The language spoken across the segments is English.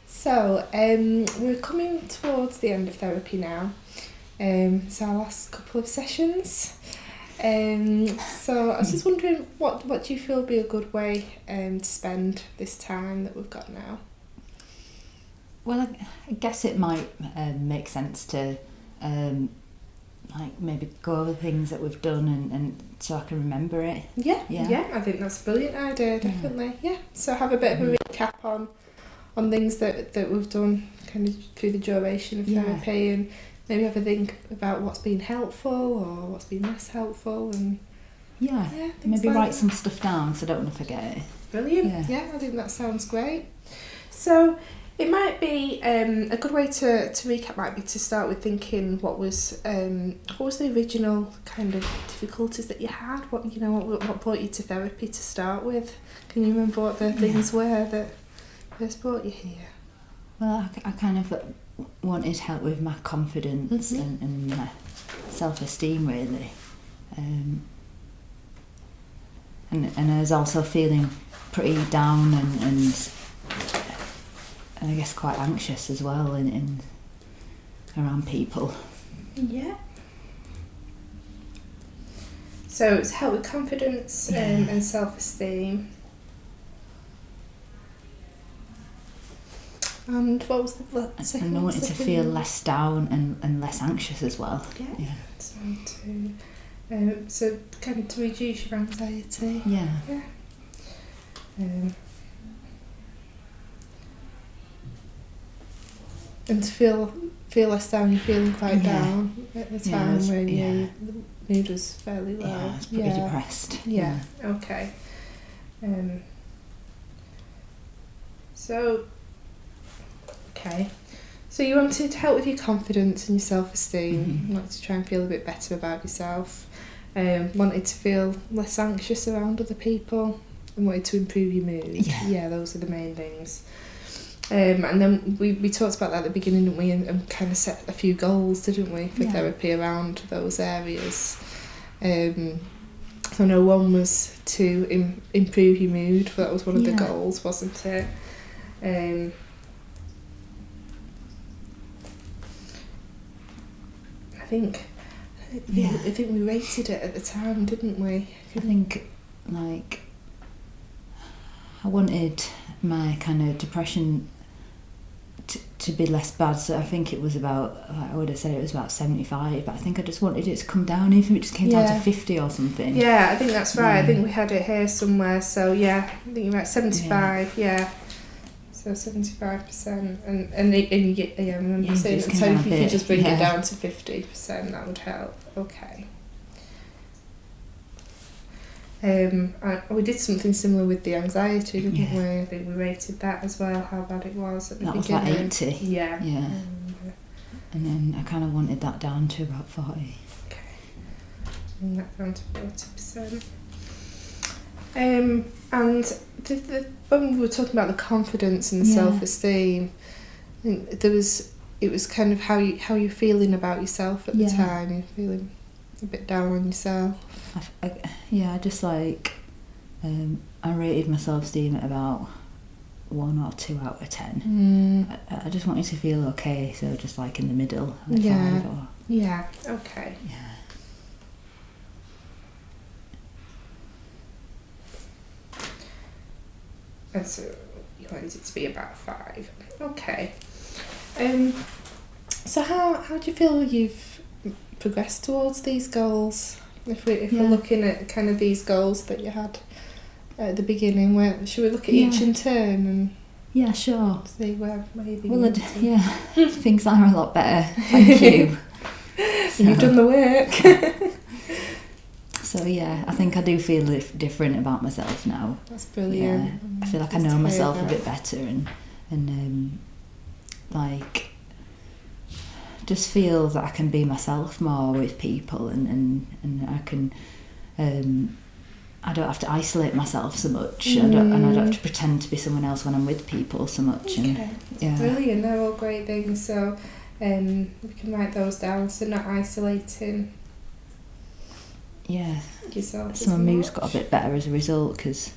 So, we're coming towards the end of therapy now. It's our last couple of sessions. So I was just wondering, what do you feel would be a good way to spend this time that we've got now? Well, I guess it might make sense to like maybe go over things that we've done and so I can remember it. Yeah, I think that's a brilliant idea, definitely. Yeah, so have a bit of a recap on things that we've done kind of through the duration of therapy, and maybe have a think about what's been helpful or what's been less helpful, and maybe write some stuff down so I don't want to forget it. Brilliant. Yeah, I think that sounds great. So it might be a good way to recap might be to start with thinking what was the original kind of difficulties that you had? What brought you to therapy to start with? Can you remember what the things were that first brought you here? Well, I kind of wanted help with my confidence and my self-esteem, really. And I was also feeling pretty down and I guess quite anxious as well in around people. Yeah. So it's help with confidence and self-esteem. And what was the second? And I wanted to feel less down and less anxious as well. Yeah. So so kind of to reduce your anxiety. Yeah. And to feel less down, you're feeling quite down at the time when the mood was fairly low. Yeah, I was pretty depressed. Yeah. Okay. So you wanted help with your confidence and your self-esteem. You wanted to try and feel a bit better about yourself. Wanted to feel less anxious around other people, and wanted to improve your mood. Yeah, those are the main things. And then we talked about that at the beginning, didn't we? And kind of set a few goals, didn't we, for therapy around those areas. So I know one was to improve your mood. That was one of the goals, wasn't it? I think we rated it at the time, didn't we? I think like I wanted my kind of depression to be less bad, so I think it was about, I would have said it was about 75, but I think I just wanted it to come down, even if it just came down to 50 or something. Yeah, I think that's right. I think we had it here somewhere, so I think you're right, 75, so 75%, and I remember saying that, so if you could just bring it down to 50%, that would help. Okay. We did something similar with the anxiety, didn't we? I think we rated that as well, how bad it was at the beginning. That was like 80. Yeah. And then I kind of wanted that down to about 40. Okay. Bring that down to 40%. And when we were talking about the confidence and the self-esteem, I think it was kind of how you're feeling about yourself at the time. You're feeling a bit down on yourself. I just like I rated my self-esteem at about 1 or 2 out of 10. I just wanted to feel okay, so just like in the middle, like 5 or... Yeah, okay. Yeah. And so you wanted it to be about 5. Okay. So how do you feel you've progressed towards these goals? If we're looking at kind of these goals that you had at the beginning, should we look at each in turn and sure, see where maybe things are a lot better, thank you. You've done the work. So I think I do feel different about myself now. That's brilliant. I feel like I know myself a bit better and like just feel that I can be myself more with people and I can I don't have to isolate myself so much. I don't have to pretend to be someone else when I'm with people so much. Okay. Brilliant. They're all great things. So we can write those down. So not isolating. Yourself. So my mood's got a bit better as a result because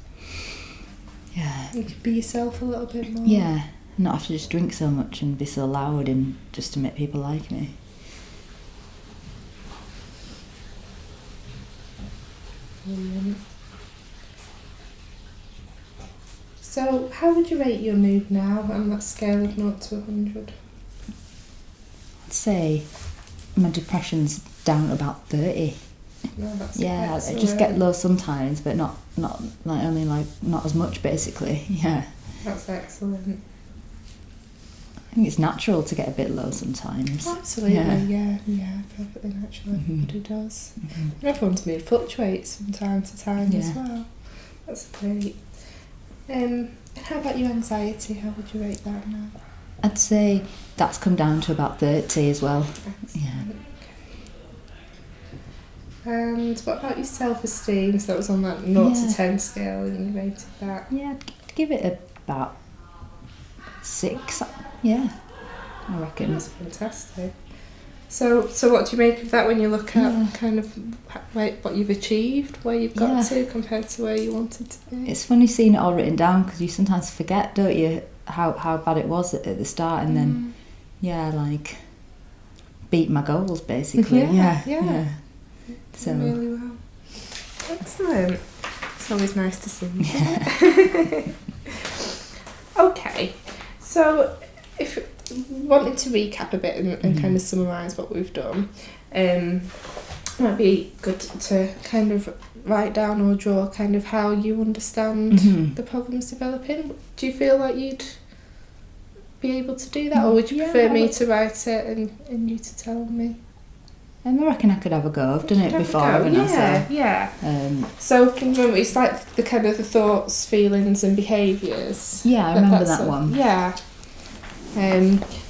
you can be yourself a little bit more. Yeah, not have to just drink so much and be so loud and just to make people like me. Brilliant. So, how would you rate your mood now on that scale of 0 to 100? I'd say my depression's down to about 30. No, that's Yeah, excellent. I just get low sometimes, but not like only like not as much basically. Yeah. That's excellent. I think it's natural to get a bit low sometimes. Absolutely, yeah, perfectly natural. Everybody does. And everyone's mood fluctuates from time to time as well. That's great. And how about your anxiety? How would you rate that now? I'd say that's come down to about 30 as well. Excellent. Yeah. And what about your self-esteem? So that was on that 0 to 10 scale and you rated that. Yeah, I'd give it about 6. Yeah, I reckon. That's fantastic. So what do you make of that when you look at kind of what you've achieved, where you've got to compared to where you wanted to be? It's funny seeing it all written down because you sometimes forget, don't you, how bad it was at the start, and then like beat my goals basically. Yeah. So really well. Excellent. It's always nice to see. Yeah. Okay, so if wanted to recap a bit and kind of summarise what we've done, it might be good to kind of write down or draw kind of how you understand the problems developing. Do you feel like you'd be able to do that, or would you prefer me to write it and you to tell me? I reckon I could have a go. I've done it before, haven't I? Yeah. So can you remember, it's like the kind of the thoughts, feelings and behaviours. Yeah, I remember that one. Yeah.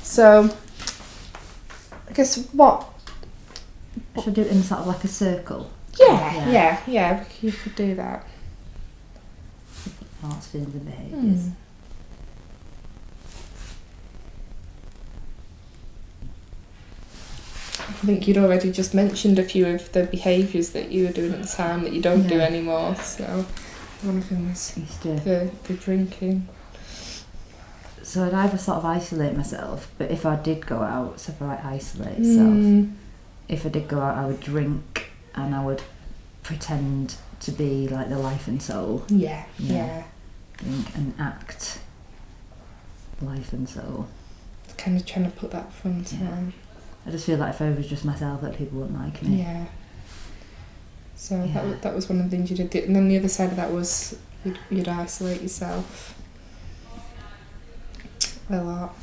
So I guess what... Should I do it in sort of like a circle? Yeah, you could do that. Thoughts, feelings and behaviours. I think you'd already just mentioned a few of the behaviours that you were doing at the time that you don't do anymore. So one of them was the drinking. So I'd either sort of isolate myself, but if I did go out, so if I isolate myself, if I did go out I would drink and I would pretend to be like the life and soul. Yeah. Drink and act life and soul. Kind of trying to put that front on. I just feel like if I was just myself that people wouldn't like me. Yeah. So that was one of the things you did. And then the other side of that was you'd isolate yourself a lot.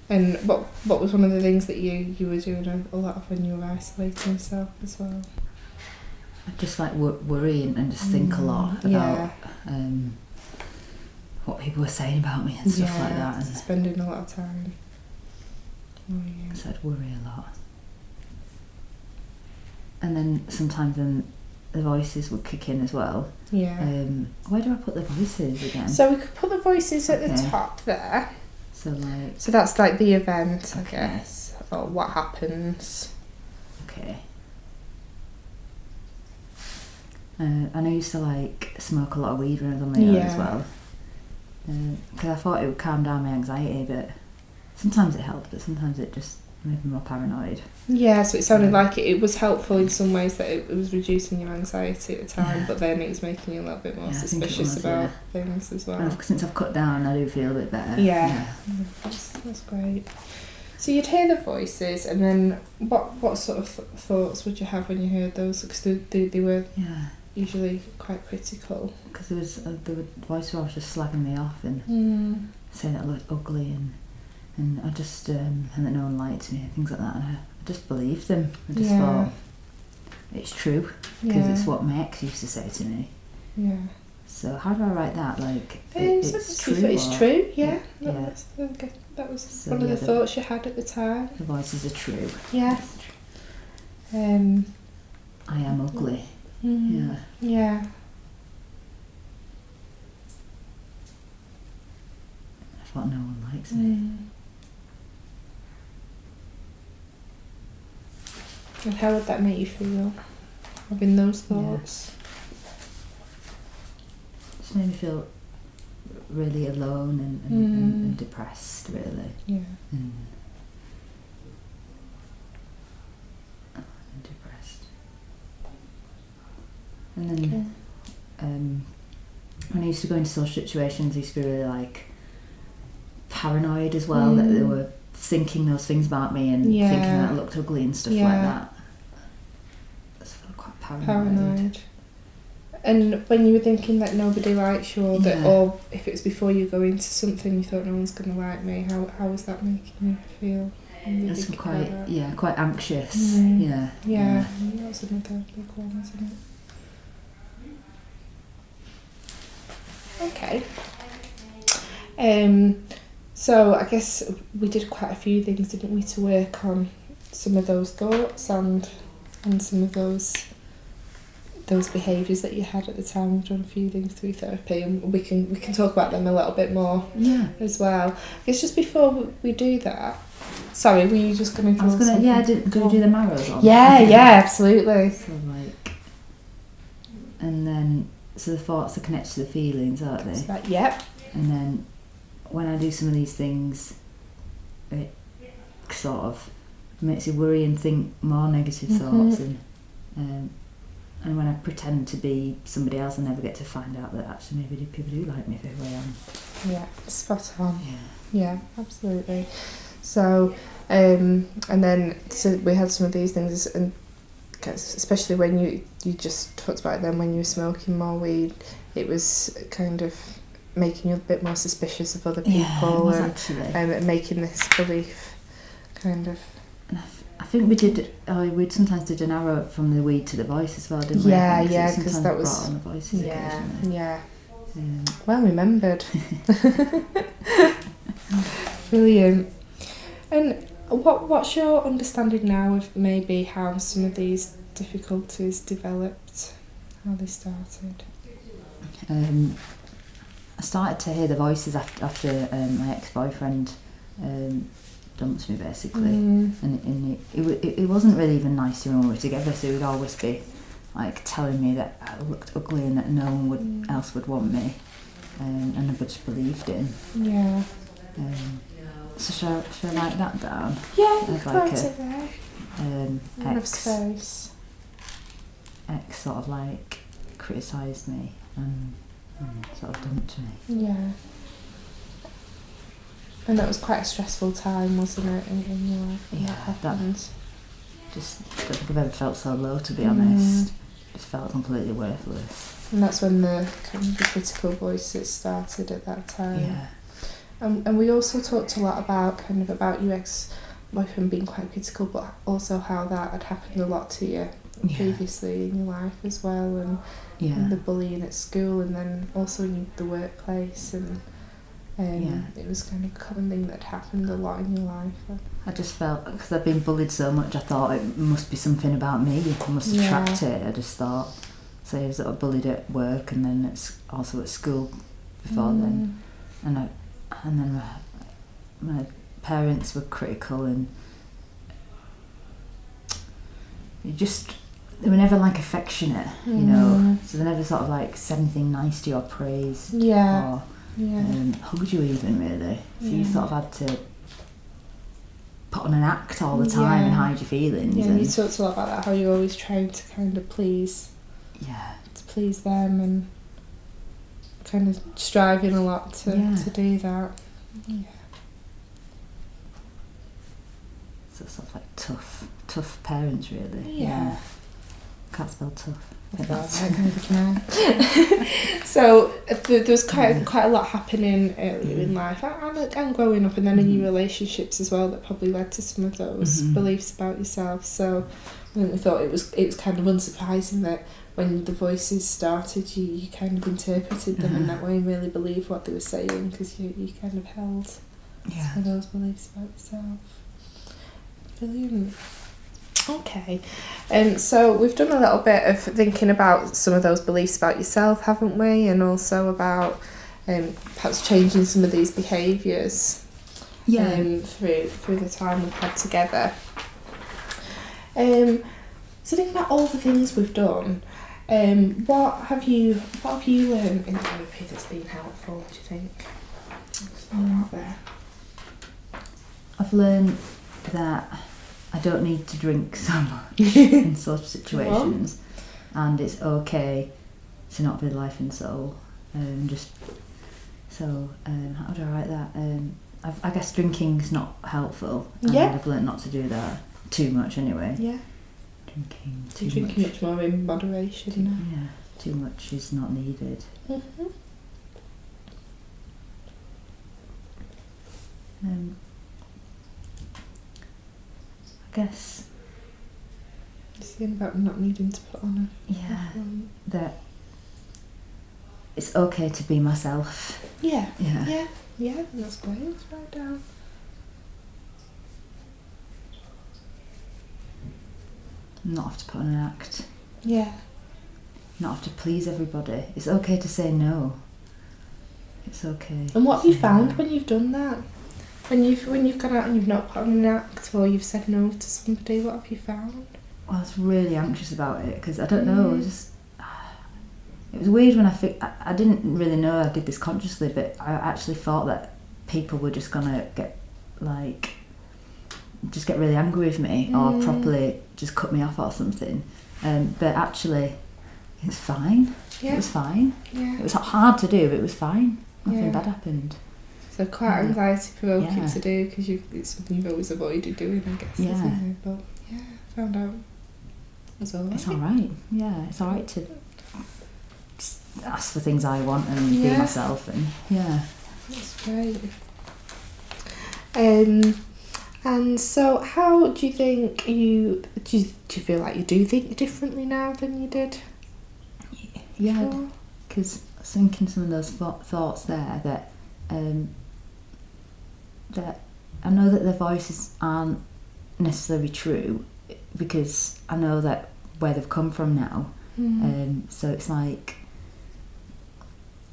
And what was one of the things that you were doing a lot of when you were isolating yourself as well? I just like worry and just think a lot about what people were saying about me and stuff like that. And spending a lot of time. So I'd worry a lot. And then sometimes the voices would kick in as well. Yeah. Where do I put the voices again? So we could put the voices at the top there. So that's like the event, I guess, or what happens. Okay. I know I used to like smoke a lot of weed when I was on my own as well. Because I thought it would calm down my anxiety, but sometimes it helped, but sometimes it just made me more paranoid. Yeah, so it sounded like it was helpful in some ways that it was reducing your anxiety at the time, but then it was making you a little bit more suspicious about things as well. And since I've cut down, I do feel a bit better. Yeah. That's great. So you'd hear the voices, and then what sort of thoughts would you have when you heard those? Because they were usually quite critical. Because there was the voice where I was just slagging me off and saying that I looked ugly and I just and that no one liked me and things like that, and I just believed them. I just thought it's true because it's what my ex used to say to me. Yeah. So how do I write that? Like it's true. It's true. Yeah. That was one of the thoughts you had at the time. The voices are true. Yeah. I am ugly. Yeah. Yeah. I thought no one likes me. And how would that make you feel, having those thoughts? Just made me feel really alone and depressed, really. Yeah. And depressed. And then when I used to go into social situations, I used to be really like paranoid as well, that they were thinking those things about me and thinking that I looked ugly and stuff like that. I felt quite paranoid. And when you were thinking that nobody likes you, or that, or if it was before you go into something, you thought no one's going to like me, how was that making you feel? It's quite anxious. Yeah, that's another big one, isn't it? Okay. So I guess we did quite a few things, didn't we, to work on some of those thoughts and some of those behaviours that you had at the time. We've done a few things through therapy, and we can talk about them a little bit more as well. I guess just before we do that, sorry, were you just going to? Do we do the marrows on? Yeah, absolutely. So and then the thoughts are connected to the feelings, aren't they? Right, yep. And then when I do some of these things, it sort of makes you worry and think more negative thoughts, and when I pretend to be somebody else, I never get to find out that actually maybe people do like me for who I am. Yeah, spot on. Yeah, absolutely. So, and then we had some of these things, and especially when you just talked about it then, when you were smoking more weed, it was kind of making you a bit more suspicious of other people, and making this belief kind of. I think we'd sometimes did an arrow from the weed to the voice as well, didn't we? Yeah, because that was on the voices occasionally. Yeah. Well remembered. Brilliant. And what's your understanding now of maybe how some of these difficulties developed, how they started? I started to hear the voices after my ex-boyfriend dumped me, basically, and it wasn't really even nice when we were together, so he would always be like telling me that I looked ugly and that no one else would want me, and I just believed him. Yeah. So should I write that down? Yeah, you can write it there. Ex sort of like criticised me and sort of dumped me. Yeah. And that was quite a stressful time, wasn't it, in your life when that happened? Just don't think I've ever felt so low, to be honest. Just felt completely worthless. And that's when the kind of the critical voices started at that time. Yeah. And we also talked a lot about your ex-boyfriend being quite critical, but also how that had happened a lot to you previously in your life as well, and the bullying at school, and then also in the workplace, and it was kind of a common thing that happened a lot in your life. I just felt, because I'd been bullied so much, I thought it must be something about me, I must attract it. I just thought, so I was sort of bullied at work, and then also at school before then, and then my parents were critical, and they were never like affectionate, you know, so they never sort of like said anything nice to you or praise or hugged you even, really. So you sort of had to put on an act all the time and hide your feelings. Yeah, and you talked a lot about that, how you're always trying to kind of please them, and kind of striving a lot to do that. Yeah. So sort of like tough parents, really. Yeah. Can't spell tough. So there was quite a lot happening earlier in life and growing up, and then in your relationships as well, that probably led to some of those beliefs about yourself. So I think we thought it was kind of unsurprising that when the voices started, you kind of interpreted them in that way and really believed what they were saying, because you kind of held some of those beliefs about yourself. Brilliant. Okay, so we've done a little bit of thinking about some of those beliefs about yourself, haven't we? And also about perhaps changing some of these behaviours through the time we've had together. So thinking about all the things we've done, What have you learned in therapy that's been helpful, do you think? What's all out there? I've learned that I don't need to drink so much in sort of situations, and it's okay to not be life and soul. How do I write that? I guess drinking's not helpful. And I've learned not to do that too much anyway. Yeah. Drinking much more in moderation now. Yeah, too much is not needed. Mm-hmm. I guess. It's the thing about not needing to put on that it's okay to be myself. Yeah, that's great. Let's write it down. Not have to put on an act. Yeah. Not have to please everybody. It's okay to say no. It's okay. And what have you found when you've done that? When you've gone out and you've not put on an act, or you've said no to somebody, what have you found? Well, I was really anxious about it because I don't know. It was weird when I didn't really know I did this consciously, but I actually thought that people were just gonna get really angry with me or properly just cut me off or something. But actually, it's fine. Yeah. It was fine. Yeah. It was hard to do, but it was fine. Nothing bad happened. So quite anxiety provoking to do because it's something you've always avoided doing, I guess. Yeah. Isn't it? But found out it's all right. It's all right. Yeah, it's all right to ask for things I want and be myself, and that's great. And so how do you think do you feel like you do think differently now than you did? Yeah, because I was thinking some of those thoughts there that that I know that their voices aren't necessarily true because I know that where they've come from now. So it's like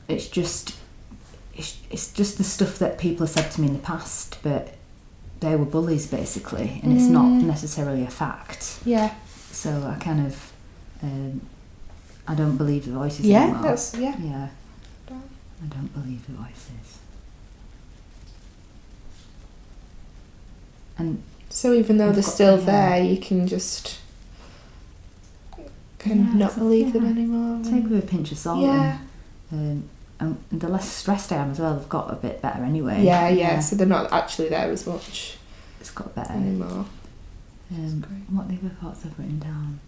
it's just the stuff that people have said to me in the past, but they were bullies basically, and it's not necessarily a fact. Yeah. So I kind of I don't believe the voices anymore. Yeah. I don't believe the voices. And so even though they're still there, you can just not believe them anymore. Take it with a pinch of salt. Yeah. And the less stressed I am as well, I've got a bit better anyway. Yeah. So they're not actually there as much. It's got better anymore. What are the other thoughts I've written down?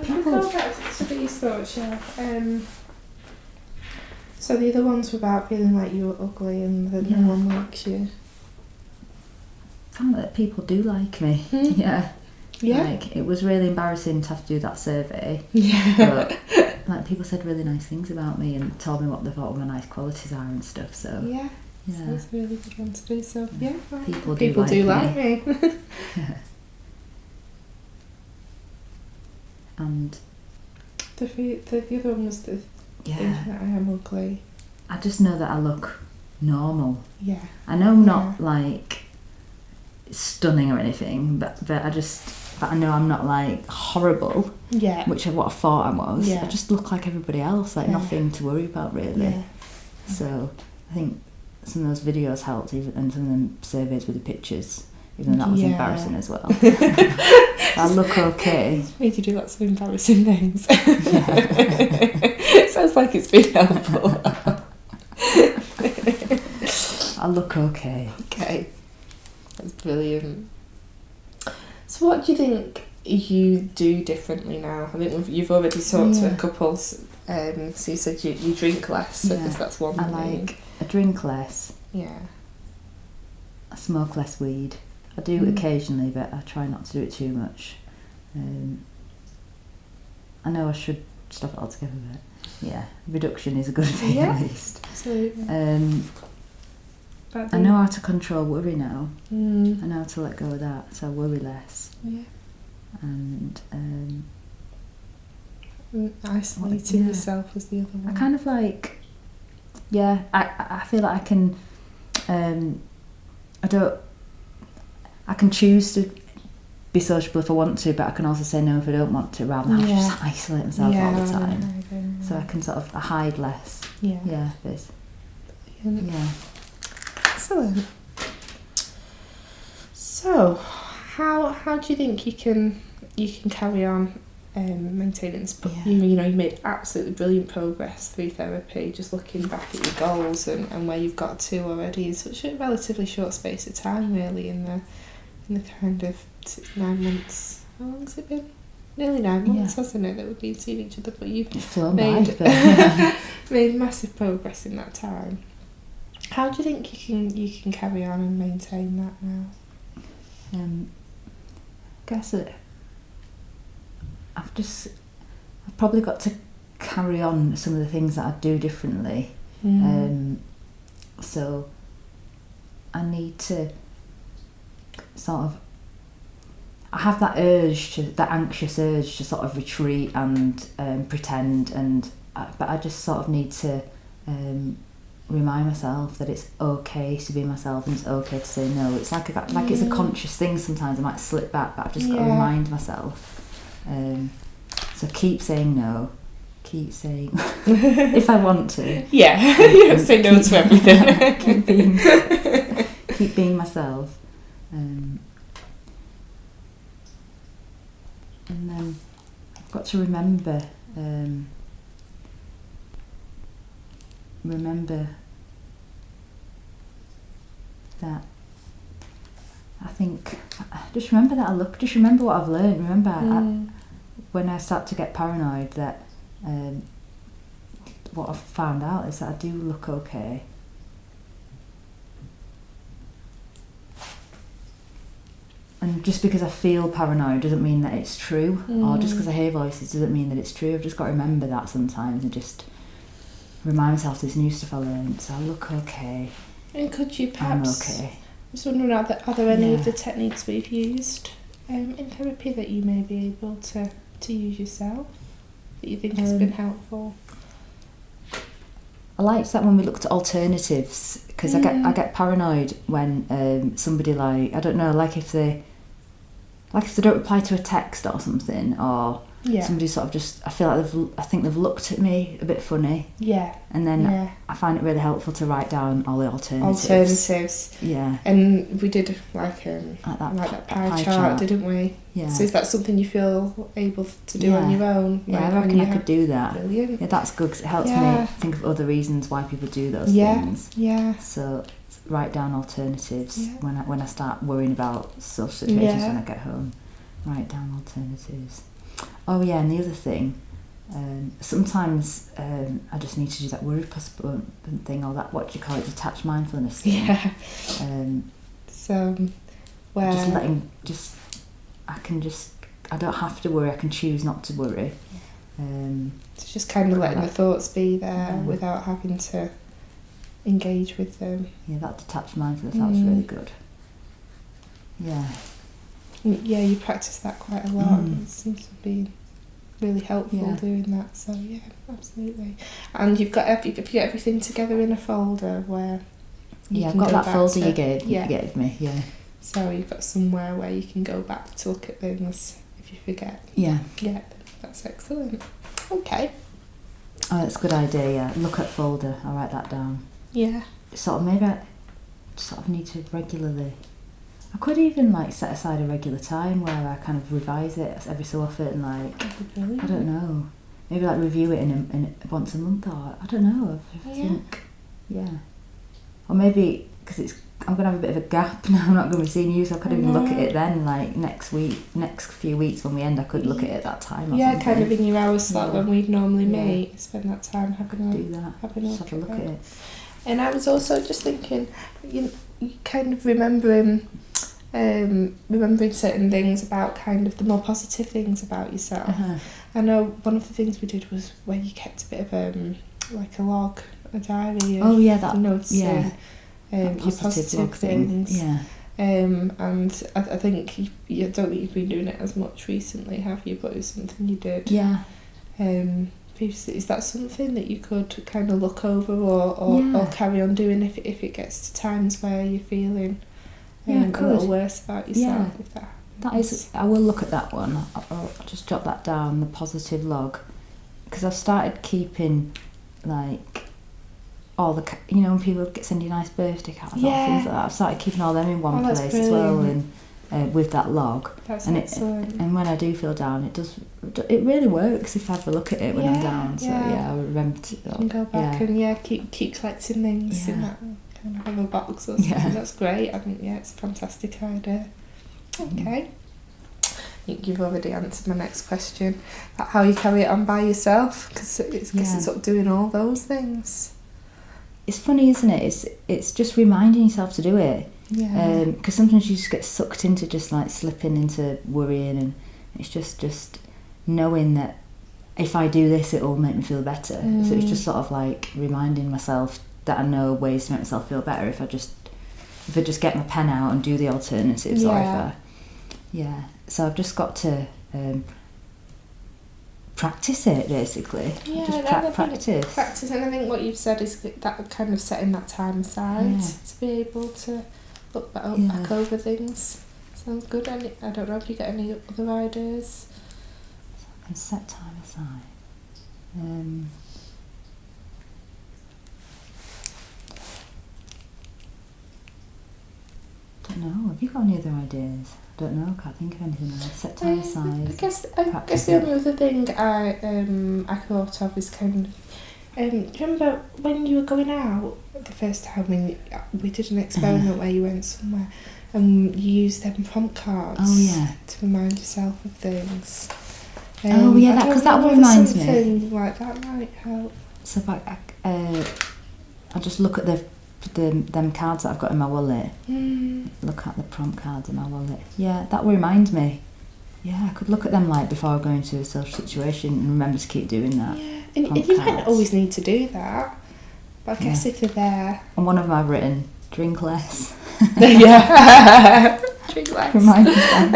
People go back to these thoughts, So the other ones were about feeling like you were ugly and that no one likes you. I found that people do like me. Yeah. Like, it was really embarrassing to have to do that survey. Yeah. But people said really nice things about me and told me what they thought my nice qualities are and stuff. So so that's a really good one to do. So people do like me. And the other one was the thinking that I am ugly. I just know that I look normal. Yeah. I know I'm not like stunning or anything, but I know I'm not like horrible. Yeah. Which is what I thought I was. Yeah. I just look like everybody else, nothing to worry about really. Yeah. So I think some of those videos helped, and some of them surveys with the pictures, even though that was embarrassing as well. I look okay. Made you do lots of embarrassing things. Sounds like it's been helpful. I look okay. Okay. That's brilliant. So what do you think you do differently now? I think you've already talked to a couple, so you said you drink less, so I guess that's one thing. I drink less. Yeah. I smoke less weed. I do occasionally, but I try not to do it too much. I know I should stop it altogether, but reduction is a good thing at least. Absolutely. I know how to control worry now. I know how to let go of that, so I worry less. Yeah. And isolating yourself was the other one. I kind of like, I feel like I can, I can choose to be sociable if I want to, but I can also say no if I don't want to, rather than have to just isolate myself all the time. So I can sort of hide less. Yeah. Excellent. So, how do you think you can carry on maintaining this? You know, you made absolutely brilliant progress through therapy. Just looking back at your goals and where you've got to already in such a relatively short space of time, really, in the kind of 9 months. How long has it been? Nearly 9 months, hasn't it, that we've been seeing each other? But you've made massive progress in that time. How do you think you can carry on and maintain that now? I guess I've probably got to carry on some of the things that I do differently. So I need to sort of, I have that anxious urge to sort of retreat and pretend, but I just sort of need to remind myself that it's okay to be myself and it's okay to say no. It's like it's a conscious thing. Sometimes I might slip back, but I've just got to remind myself. So keep saying no. Keep saying if I want to. Yeah, you don't say no to everything. keep being myself. And then I've got to remember that I think just remember what I've learned. Remember when I start to get paranoid, that what I've found out is that I do look okay. And just because I feel paranoid doesn't mean that it's true, or just because I hear voices doesn't mean that it's true. I've just got to remember that sometimes and just remind myself this new stuff I learned. So I look okay. And could you perhaps... I'm okay. I was wondering, are there any of the techniques we've used in therapy that you may be able to use yourself, that you think has been helpful? I liked that when we looked at alternatives, because I get paranoid when somebody, like, I don't know, like if they don't reply to a text or something, or somebody sort of just, I feel like I think they've looked at me a bit funny. Yeah. And then I find it really helpful to write down all the alternatives. Yeah. And we did like that pie chart, didn't we? Yeah. So is that something you feel able to do on your own? Yeah, I reckon I could do that. Brilliant. Yeah, that's good, because it helps me think of other reasons why people do those things. Yeah. So write down alternatives when I start worrying about social situations when I get home. Write down alternatives. Oh yeah, and the other thing, sometimes I just need to do that worry postponement thing, or that, what do you call it, detached mindfulness thing. Yeah. So where I don't have to worry, I can choose not to worry. So just kind of letting the thoughts be there without having to engage with them. Yeah, that detached mindfulness, that was really good. Yeah. Yeah, you practice that quite a lot. It seems to be really helpful doing that. So yeah, absolutely. And you've got everything together in a folder where I've got that folder you gave me. Yeah. So you've got somewhere where you can go back to look at things if you forget. Yeah. Yeah, that's excellent. Okay. Oh, that's a good idea. Yeah, look at folder. I'll write that down. Yeah. Maybe I need to regularly. I could even set aside a regular time where I kind of revise it every so often. I don't know. Maybe review it in once a month, or I don't know. I think, or maybe because I'm gonna have a bit of a gap now. I'm not going to be seeing you, so I could even look at it then. Next few weeks when we end, I could look at it at that time. Yeah, kind of in your hours slot when we'd normally meet. Spend that time having a look at it. And I was also just thinking, you kind of remembering certain things about kind of the more positive things about yourself. I know one of the things we did was where you kept a bit of a log, a diary of noticing your positive things. Yeah. And I think I don't think you've been doing it as much recently, have you? But it was something you did. Yeah. Previously, is that something that you could kind of look over or carry on doing if it gets to times where you're feeling a little worse about yourself, if that That is, I will look at that one. I'll just jot that down, the positive log, because I've started keeping like all the, you know, when people send you nice birthday cards, things like that. I've started keeping all them in one place as well, and with that log. That's excellent. And when I do feel down, it really works if I have a look at it when I'm down. So I remember to go back and keep collecting things in that kind of have a box or something. That's great. I think it's a fantastic idea. Okay. I think you've already answered my next question. How you carry it on by yourself, because it's sort of doing all those things. It's funny, isn't it? It's just reminding yourself to do it. Yeah. Because sometimes you just get sucked into just like slipping into worrying, and it's just knowing that if I do this, it will make me feel better. So it's just sort of like reminding myself that I know ways to make myself feel better if I just get my pen out and do the alternatives, or if I, so I've just got to practice it, basically. Just practice. And I think what you've said is that kind of setting that time aside to be able to look back over things. Sounds good. I don't know if you get any other ideas. So I can set time aside. Don't know. Have you got any other ideas? I don't know. I can't think of anything else. Set time aside. I guess the only other thing I thought of is kind of. Do you remember when you were going out the first time when we did an experiment where you went somewhere and you used them prompt cards to remind yourself of things? Because that reminds me. Something like that might help. So if I just look at them cards that I've got in my wallet. Look at the prompt cards in my wallet. Yeah, that will remind me. Yeah, I could look at them like before I go into a social situation and remember to keep doing that. Yeah, and you don't always need to do that. But I guess if they're there. And one of them I've written, drink less. Drink less. Remind yourself.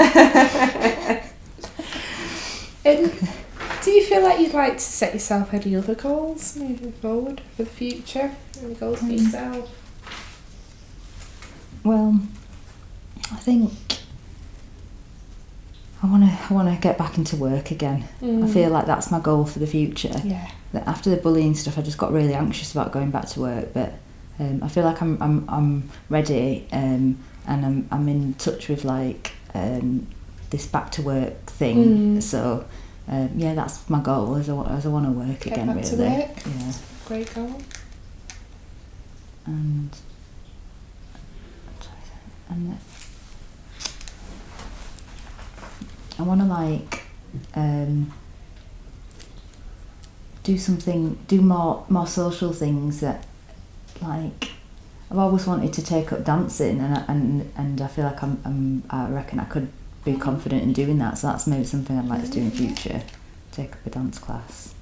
Do you feel like you'd like to set yourself any other goals moving forward for the future? Any goals for yourself? Well, I think I want to get back into work again. I feel like that's my goal for the future. Yeah. That after the bullying stuff, I just got really anxious about going back to work, but I feel like I'm ready, and I'm in touch with like this back to work thing. So that's my goal. As I want to work get again. Back really. To work. Yeah. Great goal. And I want to do more social things that, like, I've always wanted to take up dancing, and I feel like I reckon I could be confident in doing that. So that's maybe something I'd like to do in the future. Take up a dance class.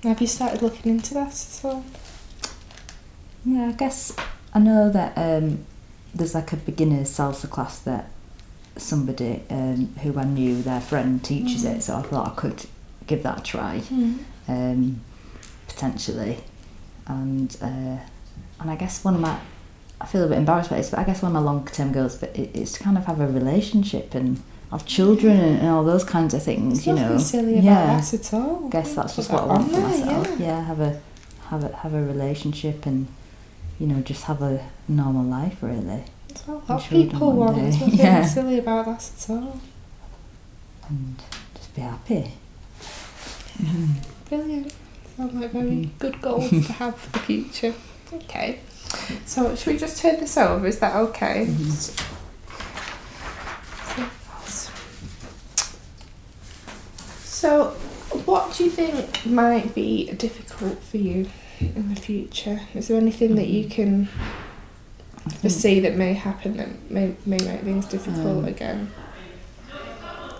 Have you started looking into that at all? Yeah, I guess I know that there's like a beginner's salsa class that somebody who I knew, their friend, teaches it, so I thought I could give that a try, potentially. And I guess I feel a bit embarrassed about this, but I guess one of my long-term goals is to kind of have a relationship and have children and all those kinds of things. There's nothing silly about that at all. I guess that's just what I want for myself. Yeah, have a relationship and, you know, just have a normal life, really. That's what a lot of people want. There's nothing silly about that at all. And just be happy. Brilliant. Sound like very good goals to have for the future. Okay. So should we just turn this over? Is that okay? So, what do you think might be difficult for you in the future? Is there anything that you can foresee that may happen that may make things difficult again?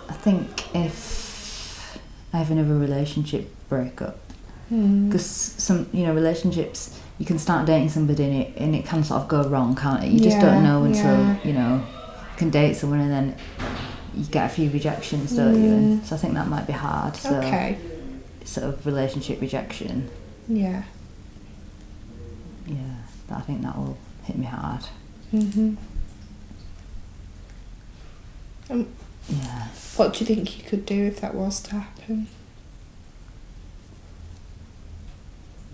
I think if I have another relationship breakup, because some relationships, you can start dating somebody and it can sort of go wrong, can't it? You just don't know until you can date someone and then you get a few rejections, don't you? And so I think that might be hard. So sort of relationship rejection. Yeah. Yeah, I think that will hit me hard. Yeah. What do you think you could do if that was to happen?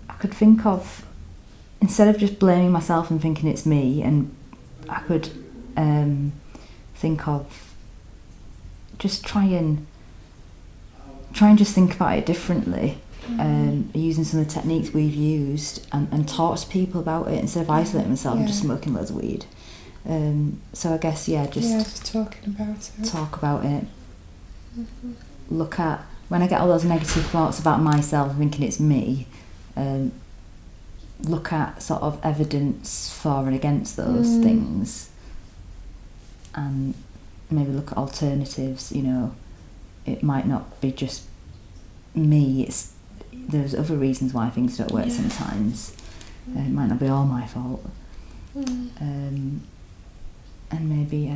I could think of, instead of just blaming myself and thinking it's me, and I could think of just try and just think about it differently, using some of the techniques we've used and talk to people about it instead of isolating myself and just smoking loads of weed. So I guess just talking about it. Talk about it. Look at, when I get all those negative thoughts about myself thinking it's me, look at sort of evidence for and against those things, and maybe look at alternatives. You know, it might not be just me, there's other reasons why things don't work sometimes. It might not be all my fault. And maybe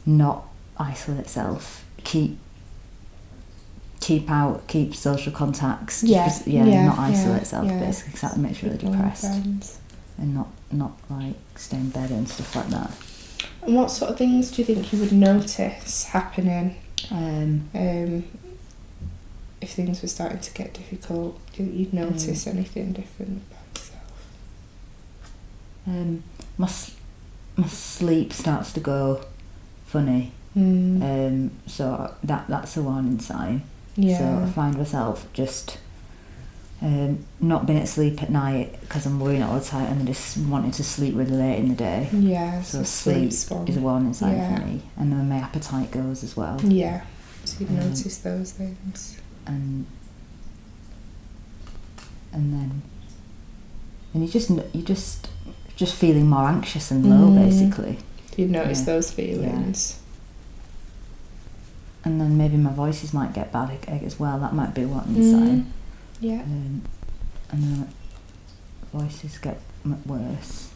not isolate self, keep social contacts, not isolate self, basically, because that makes you really depressed, and not like stay in bed and stuff like that. And what sort of things do you think you would notice happening if things were starting to get difficult? Do you think you'd notice anything different about yourself? My sleep starts to go funny, so that's a warning sign. So I find myself just not being at sleep at night because I'm worrying all the time, and then just wanting to sleep really late in the day. So sleep is a warning sign for me, and then my appetite goes as well. So you notice those things, and you just feeling more anxious and low, basically. You notice those feelings. And then maybe my voices might get bad as well. That might be a warning sign. And then voices get worse,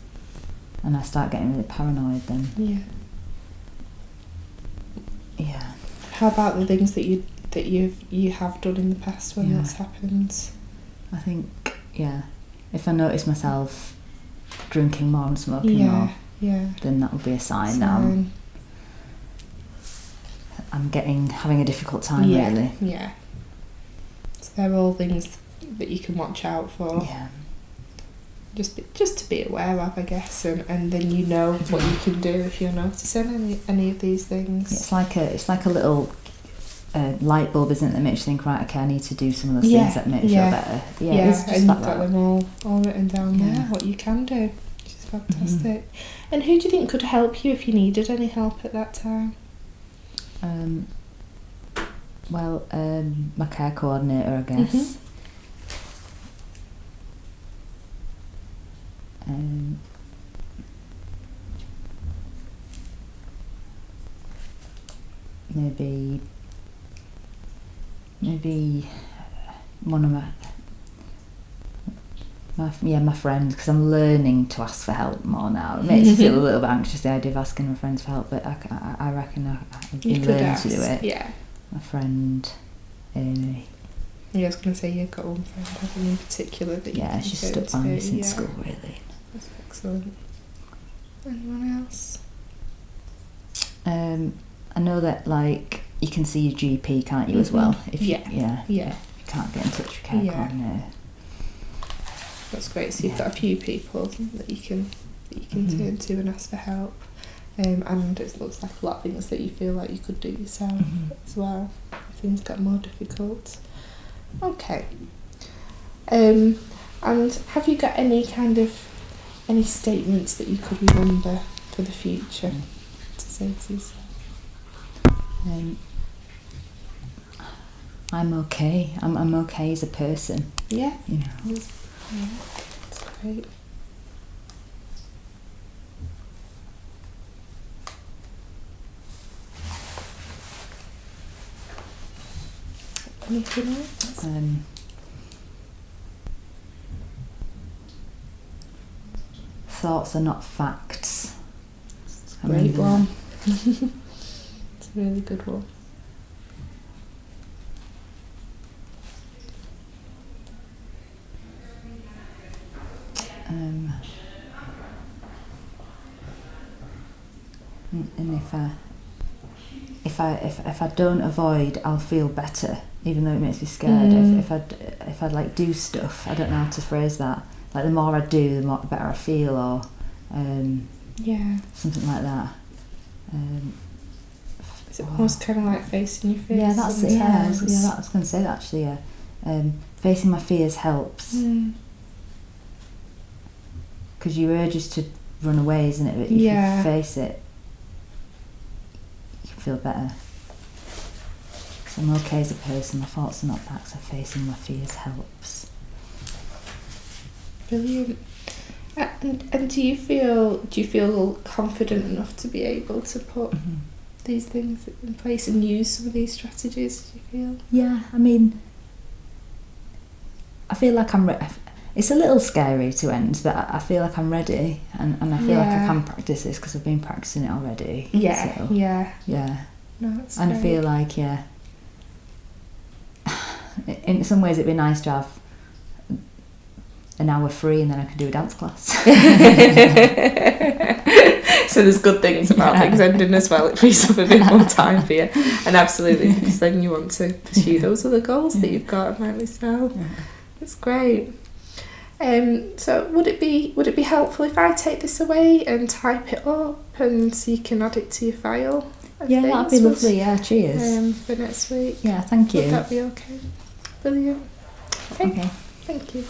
and I start getting really paranoid then. How about the things that you have done in the past when that's happened? I think if I notice myself drinking more and smoking more, then that would be a sign that I'm having a difficult time, really. So they're all things that you can watch out for. Just to be aware of, I guess, and then you know what you can do if you're noticing any of these things. It's like a little light bulb, isn't it, that makes you think, right, okay, I need to do some of those things that make you feel better. It's just and you've got them all written down there, what you can do, which is fantastic. And who do you think could help you if you needed any help at that time? My care coordinator, I guess. Maybe one of my friends, because I'm learning to ask for help more now. It makes me feel a little bit anxious, the idea of asking my friends for help, but I reckon I've been learning to do it. My friend Amy. I was going to say you've got one friend, haven't you, in particular that you she's stuck by me since school, really. That's excellent. Anyone else? I know that, like, you can see your GP, can't you, as well? If you can't get in touch with care coordinator. That's great. So you've got a few people that you can turn to and ask for help. And it looks like a lot of things that you feel like you could do yourself as well if things got more difficult. Okay. And have you got any statements that you could remember for the future to say to yourself? I'm okay. I'm okay as a person. Yeah. You know. Yeah, that's great. Anything else? Thoughts are not facts. It's a great one. It's a really good one. And if I don't avoid, I'll feel better, even though it makes me scared. If I like do stuff, I don't know how to phrase that. Like the more I do, the better I feel, or something like that. Is it almost kind of like facing your fears? Yeah, that's it. Yeah, I was going to say that actually. Yeah, facing my fears helps. Because your urge is to run away, isn't it? But if you face it, you can feel better. So I'm okay as a person. My thoughts are not back, so facing my fears helps. Brilliant. And do you feel confident enough to be able to put these things in place and use some of these strategies? Do you feel? Yeah, I mean, I feel like I'm. It's a little scary to end, but I feel like I'm ready, and I feel like I can practice this because I've been practicing it already. Yeah, so, yeah. No, that's and great. I feel like in some ways it'd be nice to have an hour free, and then I could do a dance class. So there's good things about things ending as well. It frees up a bit more time for you, and absolutely, because then you want to pursue those other goals that you've got, and rightly so. That's great. So would it be helpful if I take this away and type it up, and so you can add it to your file? Yeah, that'd be lovely. Yeah, cheers. For next week. Yeah, thank you. Would that be okay? Brilliant. Okay. Okay. Thank you.